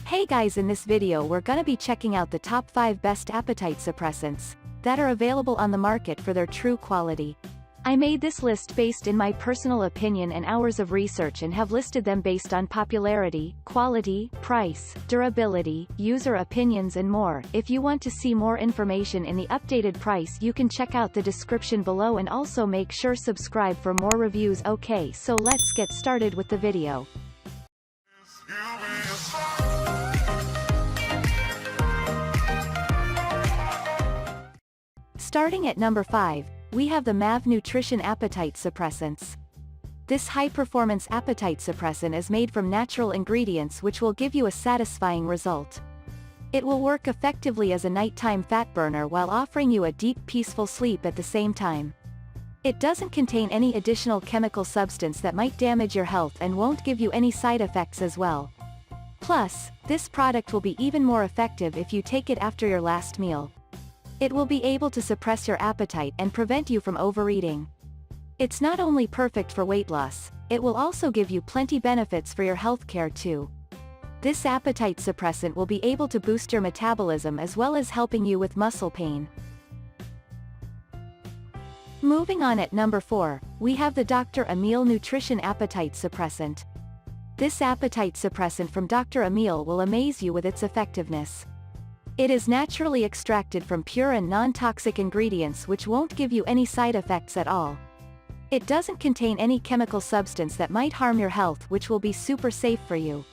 Hey guys, in this video we're gonna be checking out the top 5 best appetite suppressants that are available on the market for their true quality. I made this list based in my personal opinion and hours of research and have listed them based on popularity, quality, price, durability, user opinions and more. If you want to see more information in the updated price, you can check out the description below and also make sure subscribe for more reviews. Okay, so let's get started with the video. Starting at number 5, we have the MAV Nutrition Appetite Suppressants. This high-performance appetite suppressant is made from natural ingredients which will give you a satisfying result. It will work effectively as a nighttime fat burner while offering you a deep, peaceful sleep at the same time. It doesn't contain any additional chemical substance that might damage your health and won't give you any side effects as well. Plus, this product will be even more effective if you take it after your last meal. It will be able to suppress your appetite and prevent you from overeating. It's not only perfect for weight loss, it will also give you plenty benefits for your healthcare too. This appetite suppressant will be able to boost your metabolism as well as helping you with muscle pain. Moving on at number 4, we have the Dr. Emil Nutrition Appetite Suppressant. This appetite suppressant from Dr. Emil will amaze you with its effectiveness. It is naturally extracted from pure and non-toxic ingredients which won't give you any side effects at all. It doesn't contain any chemical substance that might harm your health, which will be super safe for you.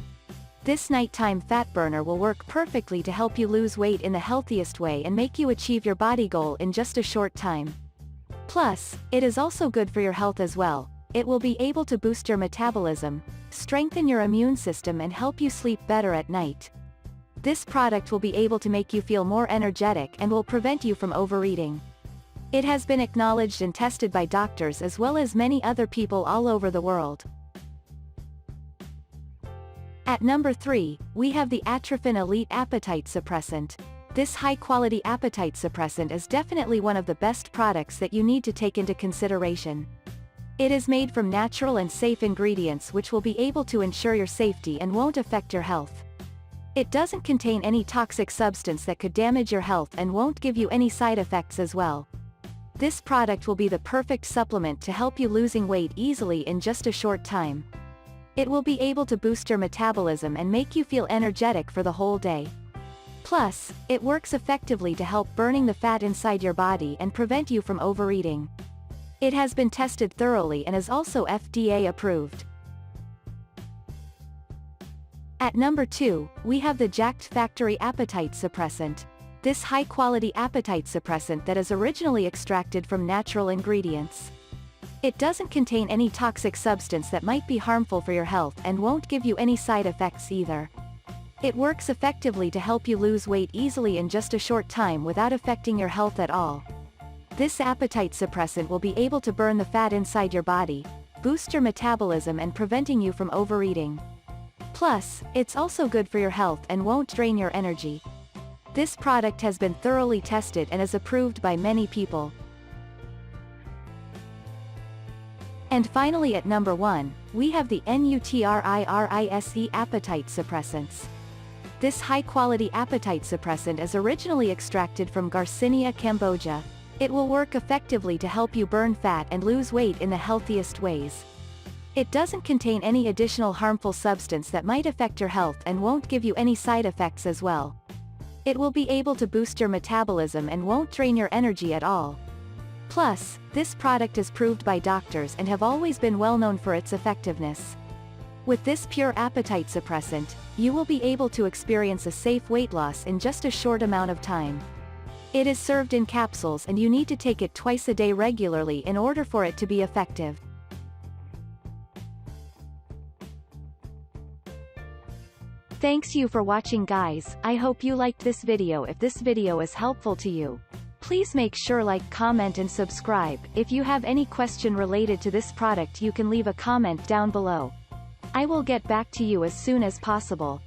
This nighttime fat burner will work perfectly to help you lose weight in the healthiest way and make you achieve your body goal in just a short time. Plus, it is also good for your health as well. It will be able to boost your metabolism, strengthen your immune system and help you sleep better at night. This product will be able to make you feel more energetic and will prevent you from overeating. It has been acknowledged and tested by doctors as well as many other people all over the world. At number 3, we have the Atrophine Elite Appetite Suppressant. This high-quality appetite suppressant is definitely one of the best products that you need to take into consideration. It is made from natural and safe ingredients which will be able to ensure your safety and won't affect your health. It doesn't contain any toxic substance that could damage your health and won't give you any side effects as well. This product will be the perfect supplement to help you losing weight easily in just a short time. It will be able to boost your metabolism and make you feel energetic for the whole day. Plus, it works effectively to help burning the fat inside your body and prevent you from overeating. It has been tested thoroughly and is also FDA approved. At number 2, we have the Jacked Factory Appetite Suppressant. This high-quality appetite suppressant that is originally extracted from natural ingredients. It doesn't contain any toxic substance that might be harmful for your health and won't give you any side effects either. It works effectively to help you lose weight easily in just a short time without affecting your health at all. This appetite suppressant will be able to burn the fat inside your body, boost your metabolism and preventing you from overeating. Plus, it's also good for your health and won't drain your energy. This product has been thoroughly tested and is approved by many people. And finally at number 1, we have the NUTRIRISE Appetite Suppressants. This high-quality appetite suppressant is originally extracted from Garcinia cambogia. It will work effectively to help you burn fat and lose weight in the healthiest ways. It doesn't contain any additional harmful substance that might affect your health and won't give you any side effects as well. It will be able to boost your metabolism and won't drain your energy at all. Plus, this product is proved by doctors and have always been well known for its effectiveness. With this pure appetite suppressant, you will be able to experience a safe weight loss in just a short amount of time. It is served in capsules and you need to take it twice a day regularly in order for it to be effective. Thanks you for watching guys. I hope you liked this video. If this video is helpful to you, please make sure like, comment and subscribe. If you have any question related to this product you can leave a comment down below. I will get back to you as soon as possible.